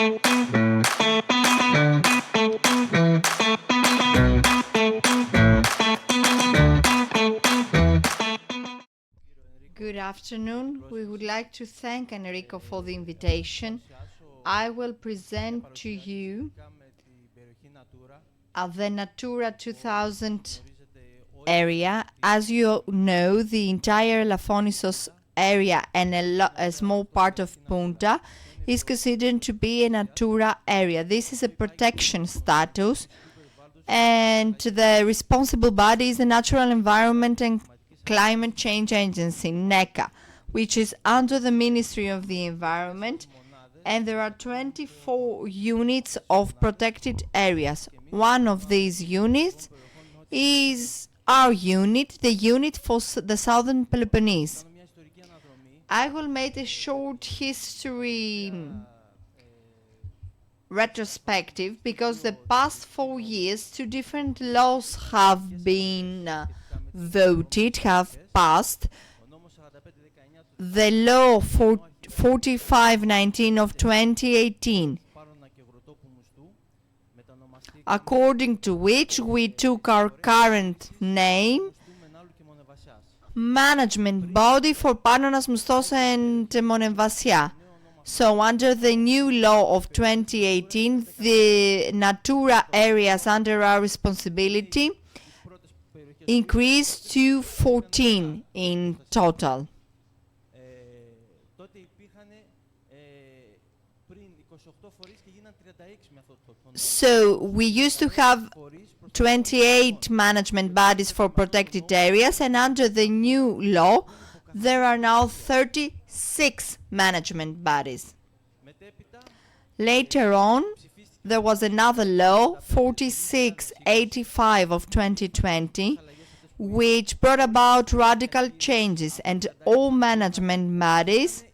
Good afternoon. We would like to thank Enrico for the invitation. I will present to you the Natura 2000 area. As you know, the entire Elafonisos area and a small part of Punta is considered to be a Natura area. This is a protection status, and the responsible body is the Natural Environment and Climate Change Agency, N.E.C.C.A, which is under the Ministry of the Environment, and there are 24 units of protected areas. One of these units is our unit, the unit for the Southern Peloponnese. I will make a short history retrospective because the past 4 years, 2 different laws have been voted, have passed. The law 4519 of 2018, according to which we took our current name, Management Body for Panonas, Moustos and Monenvasia. So under the new law of 2018, the Natura areas under our responsibility increased to 14 in total. So we used to have 28 management bodies for protected areas, and under the new law, there are now 36 management bodies. Later on, there was another law, 4685 of 2020, which brought about radical changes, and all management bodies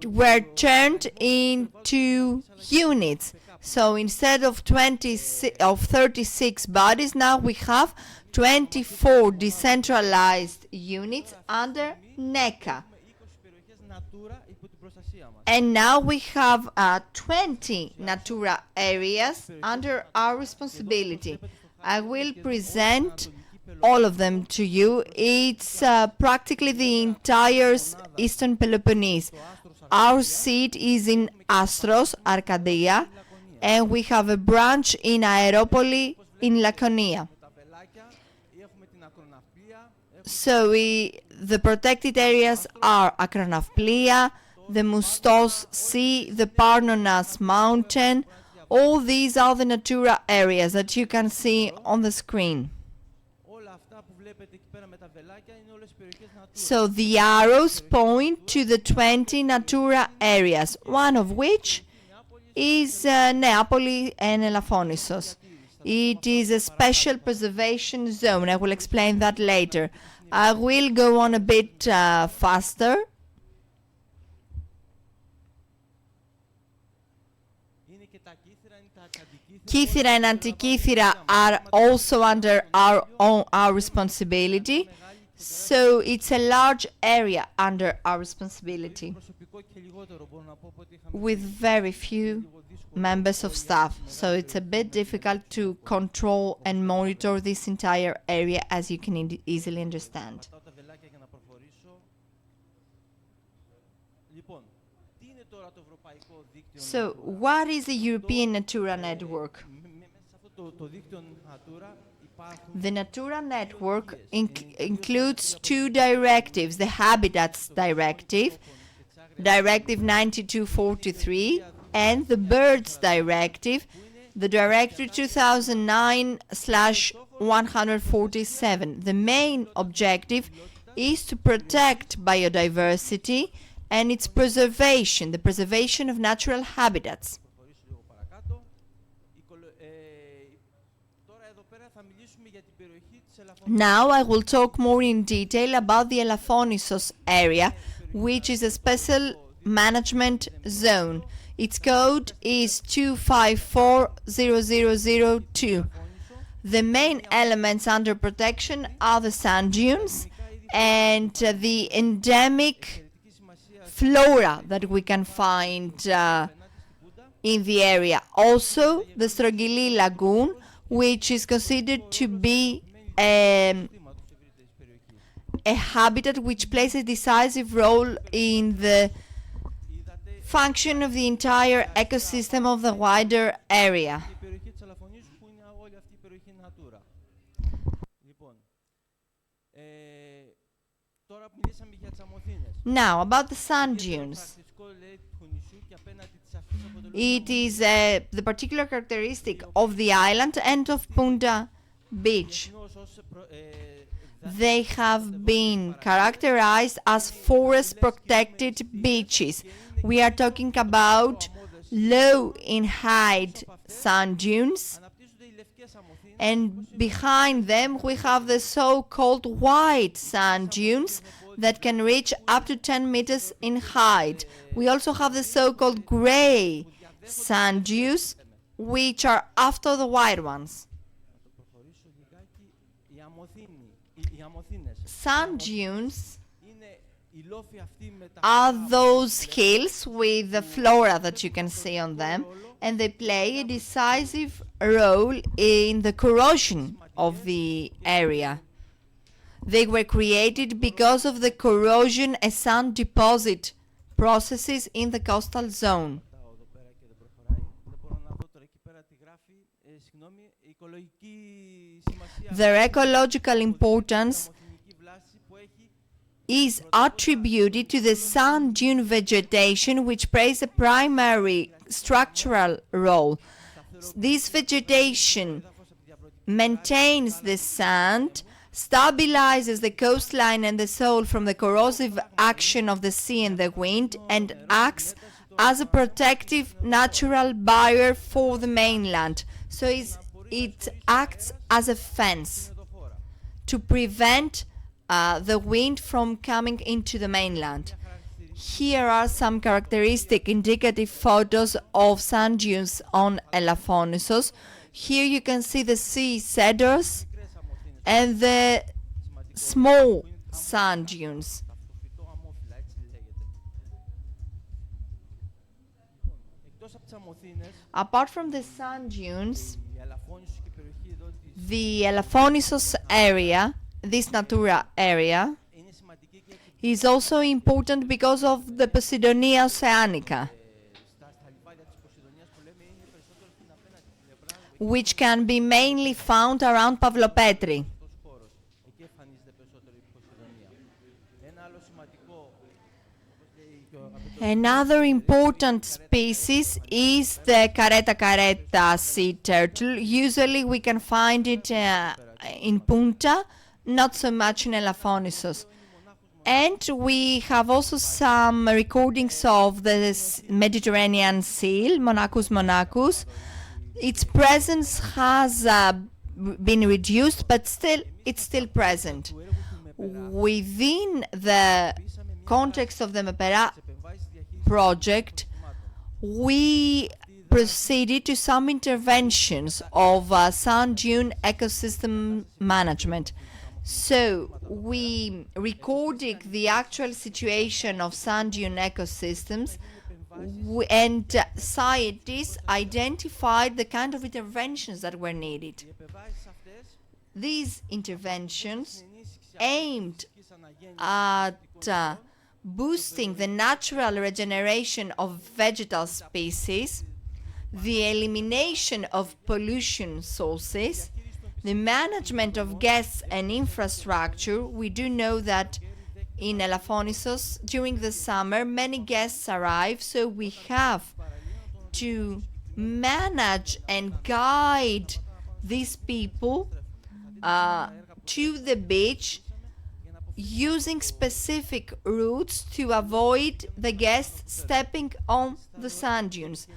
were turned into units. So instead of 36 bodies, now we have 24 decentralized units under N.E.C.C.A. And now we have 20 Natura areas under our responsibility. I will present all of them to you. It's practically the entire Eastern Peloponnese. Our seat is in Astros, Arcadia, and we have a branch in Aeropoli in Laconia. So the protected areas are Akronavplia, the Moustos Sea, the Parnonas Mountain. All these are the Natura areas that you can see on the screen. So the arrows point to the 20 Natura areas, one of which is Neapoli and Elafonisos. It is a special preservation zone. I will explain that later. I will go on a bit faster. Kythera and Antikythera are also under our responsibility. So it's a large area under our responsibility with very few members of staff. So it's a bit difficult to control and monitor this entire area, as you can easily understand. So what is the European Natura Network? The Natura Network includes 2 directives, the Habitats Directive, Directive 9243, and the Birds Directive, the Directive 2009/147. The main objective is to protect biodiversity and its preservation, the preservation of natural habitats. Now I will talk more in detail about the Elafonisos area, which is a special management zone. Its code is 2540002. The main elements under protection are the sand dunes and the endemic flora that we can find in the area. Also, the Strogili Lagoon, which is considered to be a habitat which plays a decisive role in the function of the entire ecosystem of the wider area. Now, about the sand dunes. It is the particular characteristic of the island and of Punta Beach. They have been characterized as forest protected beaches. We are talking about low in height sand dunes, and behind them we have the so-called white sand dunes that can reach up to 10 meters in height. We also have the so-called gray sand dunes, which are after the white ones. Sand dunes are those hills with the flora that you can see on them, and they play a decisive role in the corrosion of the area. They were created because of the corrosion and sand deposit processes in the coastal zone. Their ecological importance is attributed to the sand dune vegetation, which plays a primary structural role. This vegetation maintains the sand, stabilizes the coastline and the soil from the corrosive action of the sea and the wind, and acts as a protective natural barrier for the mainland. So it acts as a fence to prevent the wind from coming into the mainland. Here are some characteristic indicative photos of sand dunes on Elafonisos. Here you can see the sea cedars and the small sand dunes. Apart from the sand dunes, the Elafonisos area, this Natura area, is also important because of the Posidonia oceanica, which can be mainly found around Pavlopetri. Another important species is the careta sea turtle. Usually we can find it in Punta, not so much in Elafonisos. And we have also some recordings of the Mediterranean seal, Monachus monachus. Its presence has been reduced, but it's still present. Within the context of the MEPERA project, we proceeded to some interventions of sand dune ecosystem management. So we recorded the actual situation of sand dune ecosystems, and scientists identified the kind of interventions that were needed. These interventions aimed at boosting the natural regeneration of vegetal species, the elimination of pollution sources, the management of guests and infrastructure. We do know that in Elafonisos during the summer many guests arrive, so we have to manage and guide these people to the beach using specific routes to avoid the guests stepping on the sand dunes.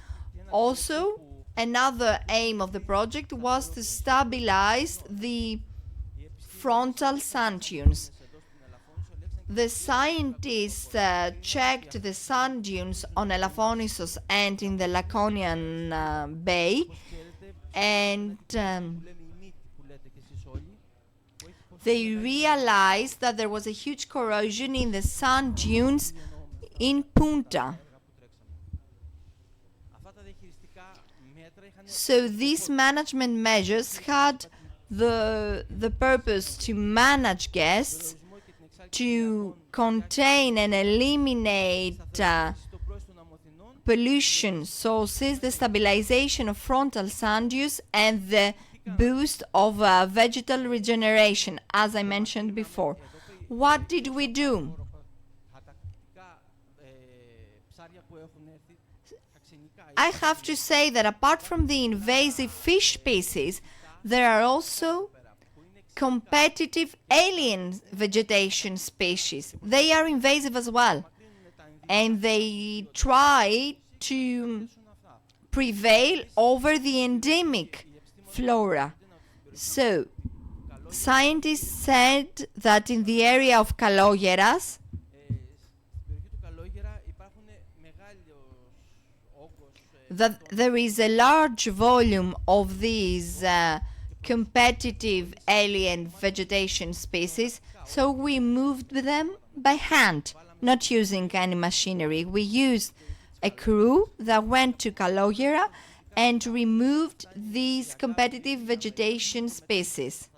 Also, another aim of the project was to stabilize the frontal sand dunes. The scientists checked the sand dunes on Elafonisos and in the Laconian Bay, and they realized that there was a huge corrosion in the sand dunes in Punta. So these management measures had the purpose to manage guests, to contain and eliminate pollution sources, the stabilization of frontal sand use, and the boost of vegetal regeneration, as I mentioned before. What did we do? I have to say that apart from the invasive fish species, there are also competitive alien vegetation species. They are invasive as well, and they try to prevail over the endemic flora. So, scientists said that in the area of Kalogyeras, that there is a large volume of these competitive alien vegetation species, so we moved them by hand, not using any machinery. We used a crew that went to Kalogyera and removed these competitive vegetation species.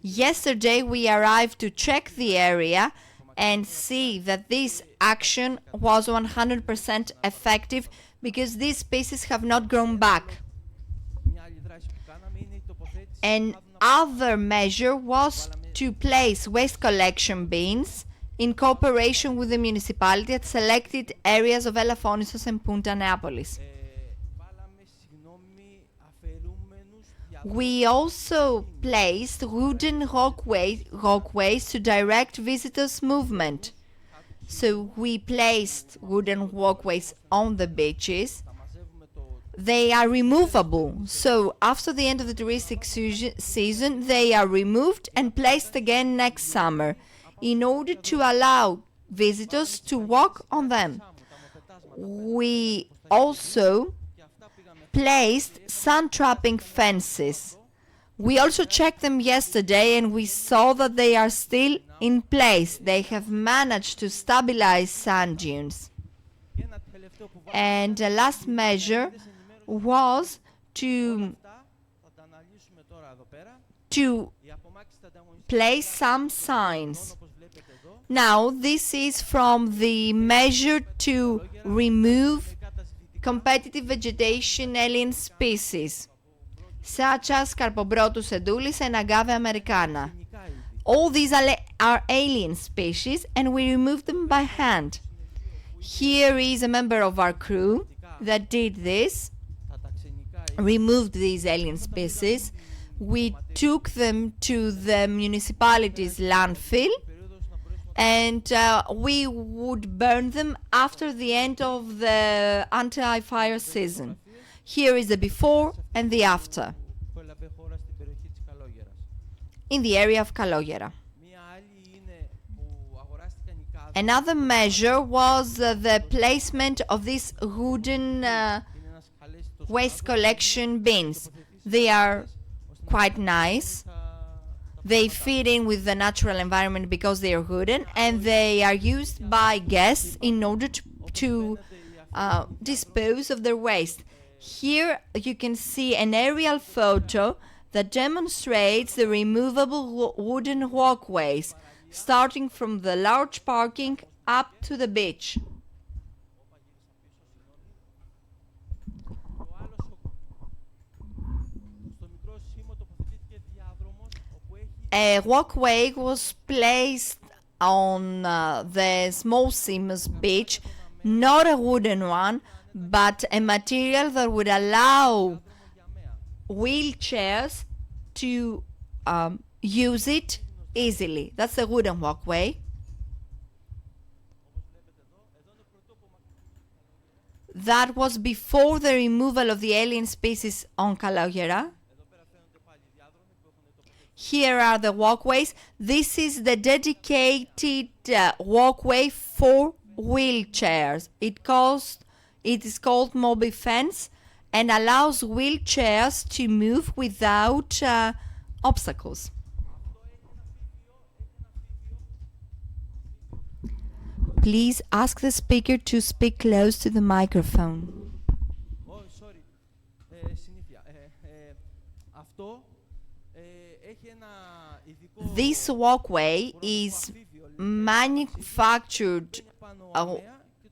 Yesterday we arrived to check the area and see that this action was 100% effective because these species have not grown back. Another measure was to place waste collection bins in cooperation with the municipality at selected areas of Elafonisos and Punta Neapolis. We also placed wooden walkways to direct visitors' movement. So we placed wooden walkways on the beaches. They are removable. So after the end of the touristic season, they are removed and placed again next summer in order to allow visitors to walk on them. We also placed sun trapping fences. We also checked them yesterday and we saw that they are still in place. They have managed to stabilize sand dunes. And the last measure was to place some signs. Now, this is from the measure to remove competitive vegetation alien species, such as Carpobrotus edulis and Agave americana. All these are alien species, and we removed them by hand. Here is a member of our crew that did this, removed these alien species. We took them to the municipality's landfill, and we would burn them after the end of the anti-fire season. Here is the before and the after in the area of Kalogyera. Another measure was the placement of these wooden waste collection bins. They are quite nice. They fit in with the natural environment because they are wooden, and they are used by guests in order to dispose of their waste. Here you can see an aerial photo that demonstrates the removable wooden walkways, starting from the large parking up to the beach. A walkway was placed on the small Dimos beach, not a wooden one, but a material that would allow wheelchairs to use it easily. That's a wooden walkway. That was before the removal of the alien species on Kalogyera. Here are the walkways. This is the dedicated walkway for wheelchairs. It is called Mobi Fence and allows wheelchairs to move without obstacles. Please ask the speaker to speak close to the microphone. This walkway is manufactured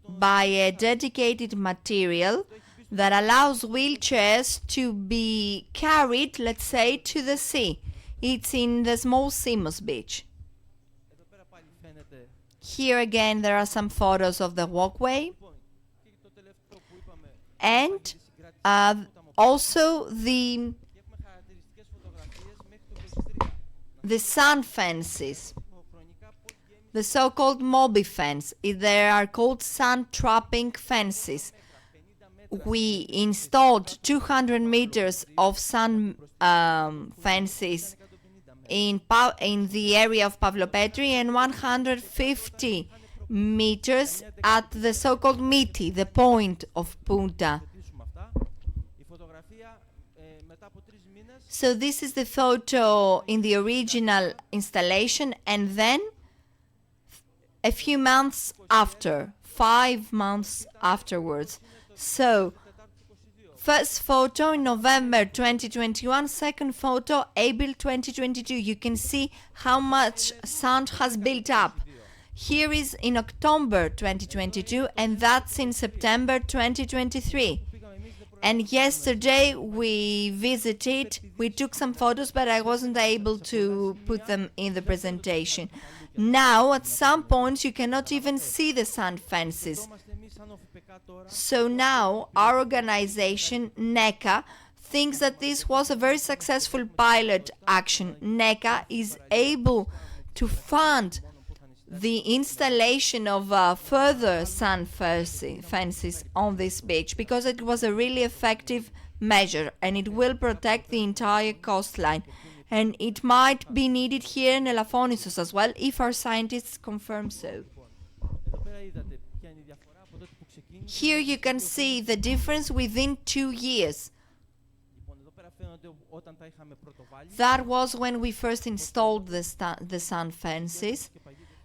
by a dedicated material that allows wheelchairs to be carried, let's say, to the sea. It's in the small Dimos beach. Here again there are some photos of the walkway, and also the sun fences, the so-called Moby fence. They are called sun trapping fences. We installed 200 meters of sun fences in the area of Pavlopetri and 150 meters at the so-called Miti, the point of Punta. So this is the photo in the original installation, and then a few months after, 5 months afterwards. So, first photo in November 2021, second photo April 2022. You can see how much sand has built up. Here is in October 2022, and that's in September 2023. And yesterday we visited, we took some photos, but I wasn't able to put them in the presentation. Now, at some points, you cannot even see the sand fences. So now, our organization, N.E.C.C.A, thinks that this was a very successful pilot action. N.E.C.C.A is able to fund the installation of further sand fences on this beach, because it was a really effective measure and it will protect the entire coastline. And it might be needed here in Elafonisos as well, if our scientists confirm so. Here you can see the difference within 2 years. That was when we first installed the sand fences.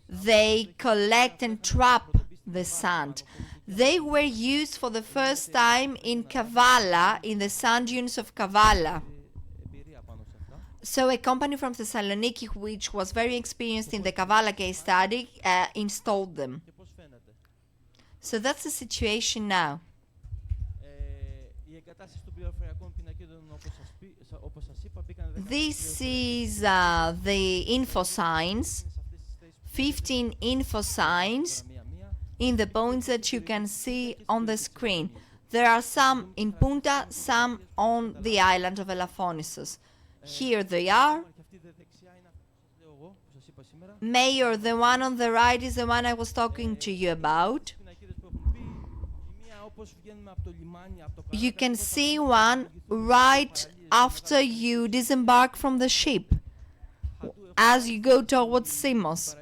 They collect and trap the sand. They were used for the first time in Kavala, in the sand dunes of Kavala. So a company from Thessaloniki, which was very experienced in the Kavala case study, installed them. So that's the situation now. This is the info signs, 15 info signs in the points that you can see on the screen. There are some in Punta, some on the island of Elafonisos. Here they are. Mayor, the one on the right is the one I was talking to you about. You can see one right after you disembark from the ship, as you go towards Dimos.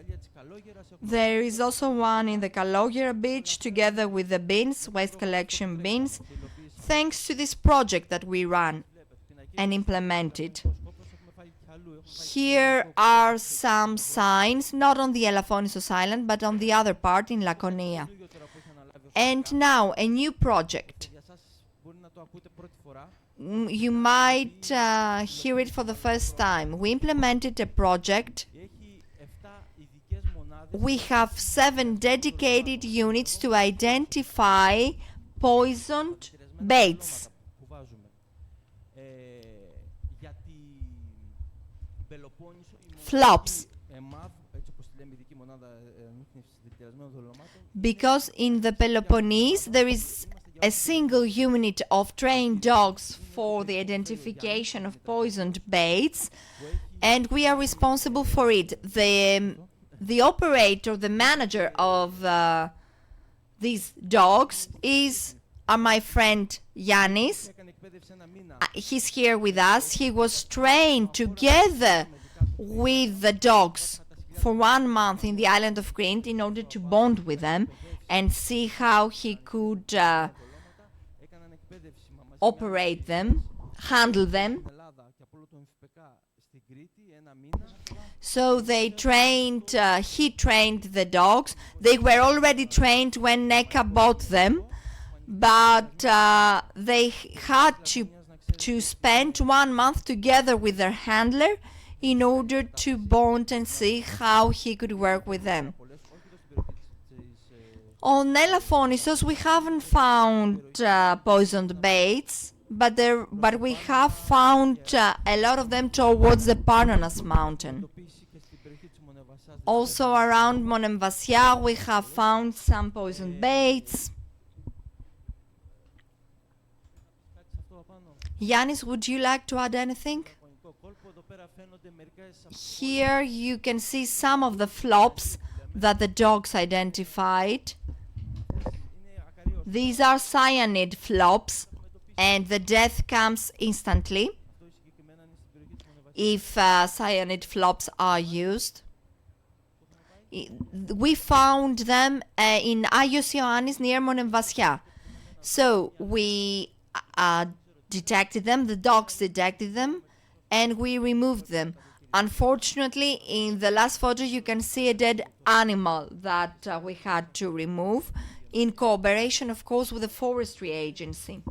There is also one in the Kalogera beach together with the bins, waste collection bins, thanks to this project that we ran and implemented. Here are some signs, not on the Elafonisos island, but on the other part in Laconia. And now, a new project. You might hear it for the first time. We implemented a project. We have 7 dedicated units to identify poisoned baits. Flops. Because in the Peloponnese there is a single unit of trained dogs for the identification of poisoned baits, and we are responsible for it. The operator, the manager of these dogs is my friend Yannis. He's here with us. He was trained together with the dogs for 1 month in the island of Crete in order to bond with them and see how he could operate them, handle them. So they trained, he trained the dogs. They were already trained when NECA bought them, but they had to spend 1 month together with their handler in order to bond and see how he could work with them. On Elaphonisos, we haven't found poisoned baits, but we have found a lot of them towards the Parnanas mountain. Also around Monemvasia, we have found some poisoned baits. Yannis, would you like to add anything? Here you can see some of the flops that the dogs identified. These are cyanide flops, and the death comes instantly if cyanide flops are used. We found them in Agios Ioannis near Monemvasia. So we detected them, the dogs detected them, and we removed them. Unfortunately, in the last photo, you can see a dead animal that we had to remove, in cooperation, of course, with the forestry agency.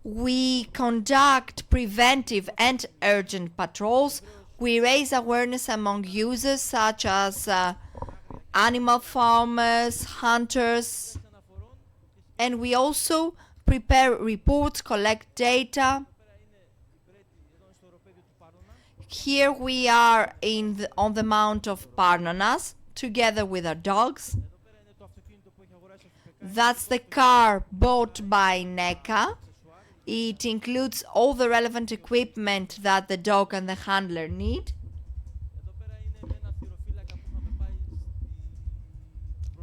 We conduct preventive and urgent patrols. We raise awareness among users such as animal farmers, hunters, and we also prepare reports, collect data. Here we are on the Mount of Parnanas together with our dogs. That's the car bought by N.E.C.C.A. It includes all the relevant equipment that the dog and the handler need.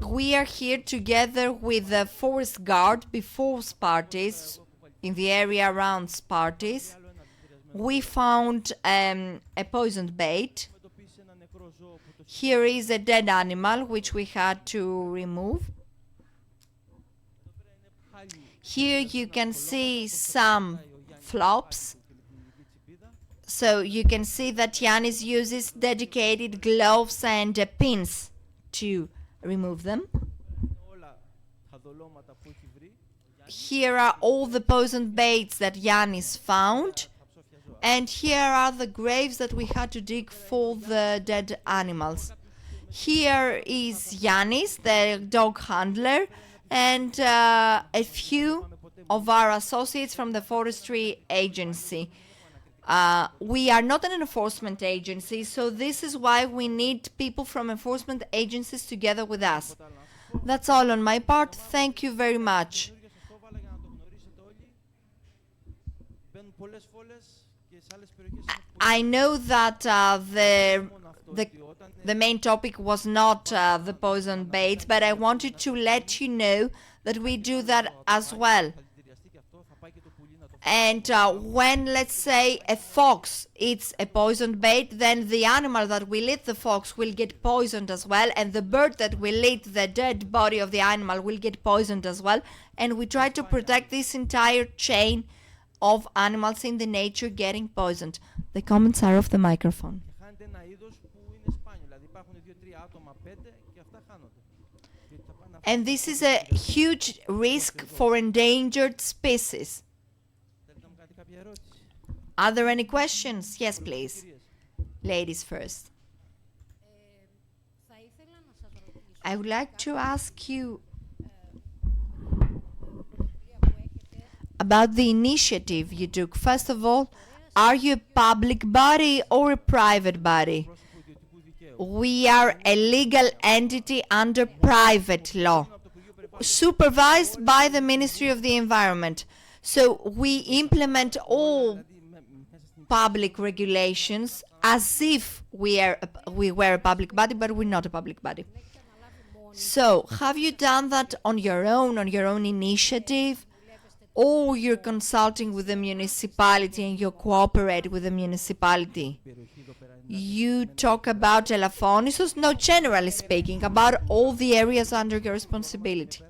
We are here together with the forest guard before Spartis, in the area around Spartis. We found a poisoned bait. Here is a dead animal which we had to remove. Here you can see some flops. So you can see that Yannis uses dedicated gloves and pins to remove them. Here are all the poisoned baits that Yannis found. And here are the graves that we had to dig for the dead animals. Here is Yannis, the dog handler, and a few of our associates from the forestry agency. We are not an enforcement agency, so this is why we need people from enforcement agencies together with us. That's all on my part. Thank you very much. I know that the main topic was not the poison baits, but I wanted to let you know that we do that as well. And when, let's say, a fox eats a poisoned bait, then the animal that will eat the fox will get poisoned as well, and the bird that will eat the dead body of the animal will get poisoned as well. And we try to protect this entire chain of animals in the nature getting poisoned. The comments are off the microphone. And this is a huge risk for endangered species. Are there any questions? Yes, please. Ladies first. I would like to ask you about the initiative you took. First of all, are you a public body or a private body? We are a legal entity under private law, supervised by the Ministry of the Environment. So we implement all public regulations as if we were a public body, but we're not a public body. So have you done that on your own initiative? Or you're consulting with the municipality and you cooperate with the municipality? You talk about Elaphonisos? No, generally speaking, about all the areas under your responsibility.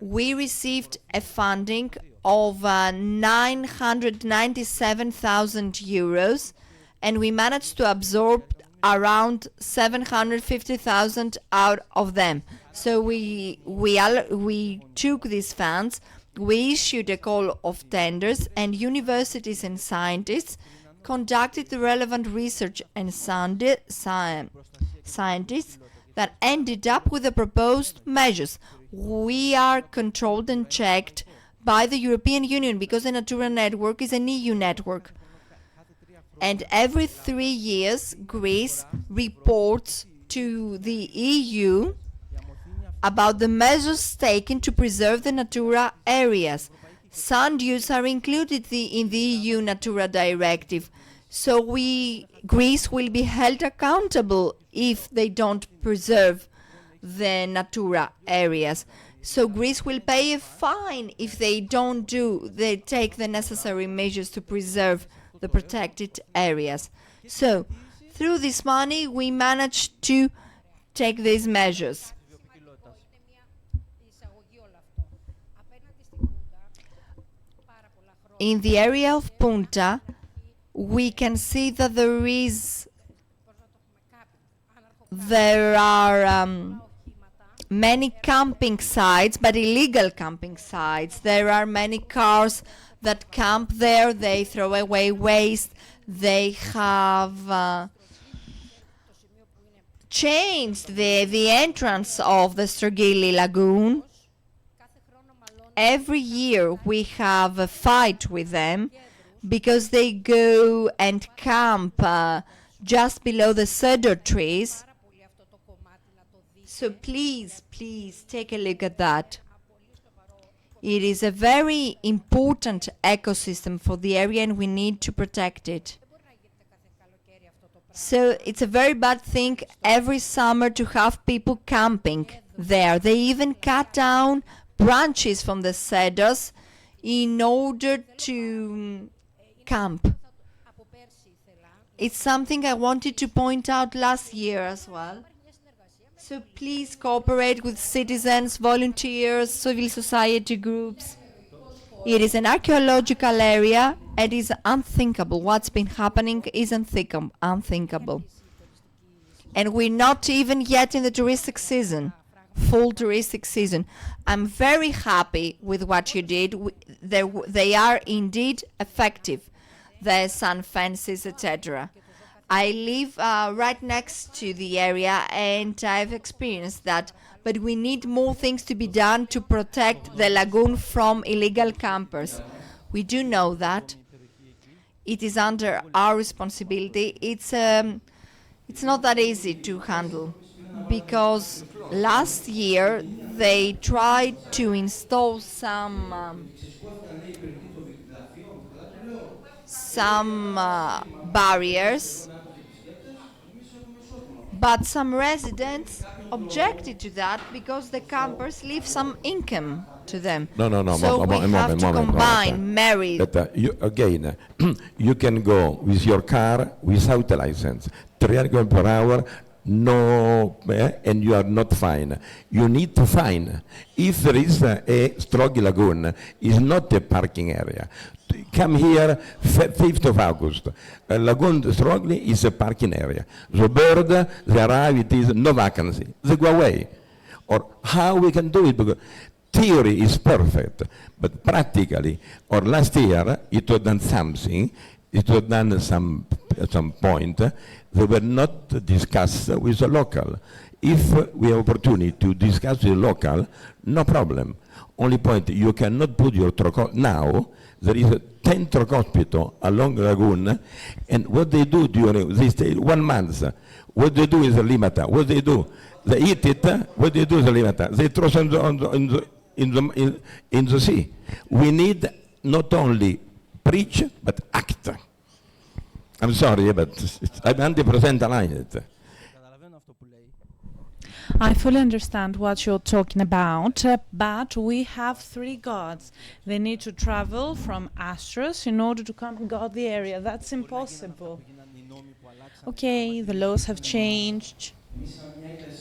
We received a funding of 997,000 euros, and we managed to absorb around 750,000 out of them. So we took these funds, we issued a call of tenders, and universities and scientists conducted the relevant research and scientists that ended up with the proposed measures. We are controlled and checked by the European Union because the Natura network is an EU network. And every 3 years, Greece reports to the EU about the measures taken to preserve the Natura areas. Sand dunes are included in the EU Natura directive. So Greece will be held accountable if they don't preserve the Natura areas. So Greece will pay a fine if they take the necessary measures to preserve the protected areas. So through this money, we managed to take these measures. In the area of Punta, we can see that there are many camping sites, but illegal camping sites. There are many cars that camp there, they throw away waste, they have changed the entrance of the Strogili Lagoon. Every year we have a fight with them because they go and camp just below the cedar trees. So please take a look at that. It is a very important ecosystem for the area and we need to protect it. So it's a very bad thing every summer to have people camping there. They even cut down branches from the cedars in order to camp. It's something I wanted to point out last year as well. So please cooperate with citizens, volunteers, civil society groups. It is an archaeological area and is unthinkable. What's been happening is unthinkable. And we're not even yet in the touristic season, full touristic season. I'm very happy with what you did. They are indeed effective, the sun fences, etc. I live right next to the area and I've experienced that, but we need more things to be done to protect the lagoon from illegal campers. We do know that. It is under our responsibility. It's not that easy to handle because last year they tried to install some barriers, but some residents objected to that because the campers leave some income to them. So we have to combine merit. Again, you can go with your car without a license, 300 km per hour, and you are not fine. You need to fine. If there is a Stroghi Lagoon, is not a parking area. Come here 5th of August. Lagoon Strogli is a parking area. The bird, they arrive, it is no vacancy. They go away. Or how we can do it? Because theory is perfect, but practically, or last year, it was done something, it was done at some point, they were not discussed with the local. If we have opportunity to discuss with the local, no problem. Only point, you cannot put your truck now. There is a 10 truck hospital along the lagoon, and what they do during, they stay 1 month. What they do is a limata. What they do? They eat it. What they do is a limata. They throw it in the sea. We need not only preach, but act. I'm sorry, but I'm 100% aligned. I fully understand what you're talking about, but we have 3 gods. They need to travel from Astros in order to come and guard the area. That's impossible. Okay, the laws have changed.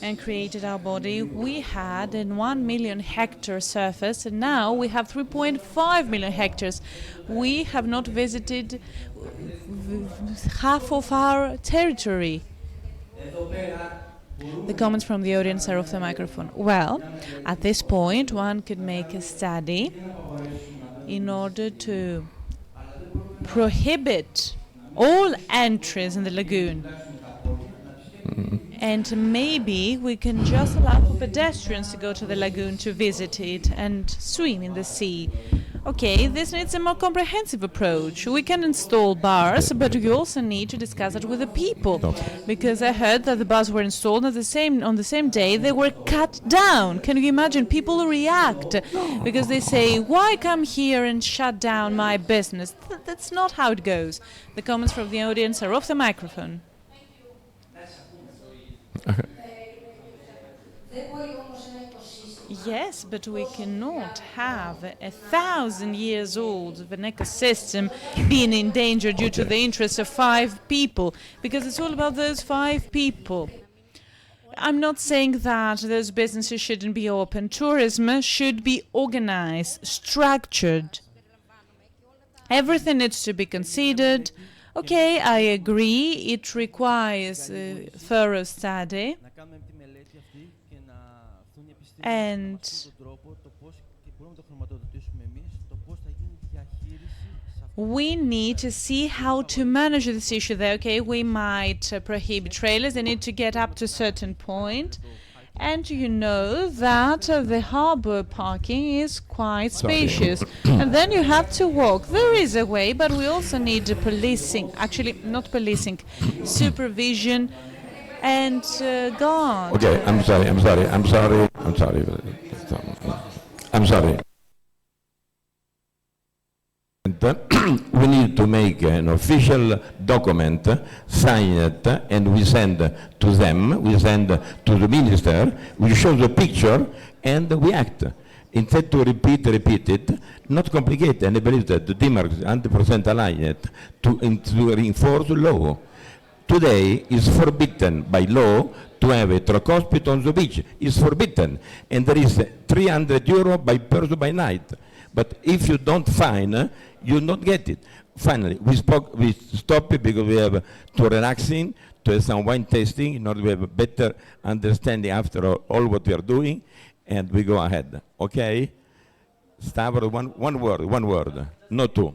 and created our body, we had a 1 million hectare surface, and now we have 3.5 million hectares. We have not visited half of our territory. The comments from the audience are off the microphone. Well, at this point, one could make a study in order to prohibit all entries in the lagoon. And maybe we can just allow pedestrians to go to the lagoon to visit it and swim in the sea. Okay, this needs a more comprehensive approach. We can install bars, but we also need to discuss it with the people. Because I heard that the bars were installed on the same day they were cut down. Can you imagine? People react because they say, why come here and shut down my business? That's not how it goes. The comments from the audience are off the microphone. Yes, but we cannot have 1,000 years old of an ecosystem being in danger due to the interests of 5 people, because it's all about those 5 people. I'm not saying that those businesses shouldn't be open. Tourism should be organized, structured. Everything needs to be considered. Okay, I agree, it requires a thorough study. And we need to see how to manage this issue there. Okay, we might prohibit trailers. They need to get up to a certain point. And you know that the harbor parking is quite spacious. And then you have to walk. There is a way, but we also need policing. Actually, not policing, supervision and guard. Okay, I'm sorry. We need to make an official document, sign it, and we send to them, we send to the minister, we show the picture, and we act. Instead to repeat it, not complicate, and I believe that the Dimos 100% aligned to reinforce the law. Today is forbidden by law to have a truck hospital on the beach. It's forbidden, and there is €300 by person by night. But if you don't fine, you don't get it. Finally, we stop it because we have to relaxing, to have some wine tasting in order to have a better understanding after all what we are doing, and we go ahead. Okay? Stavros, one word, not 2.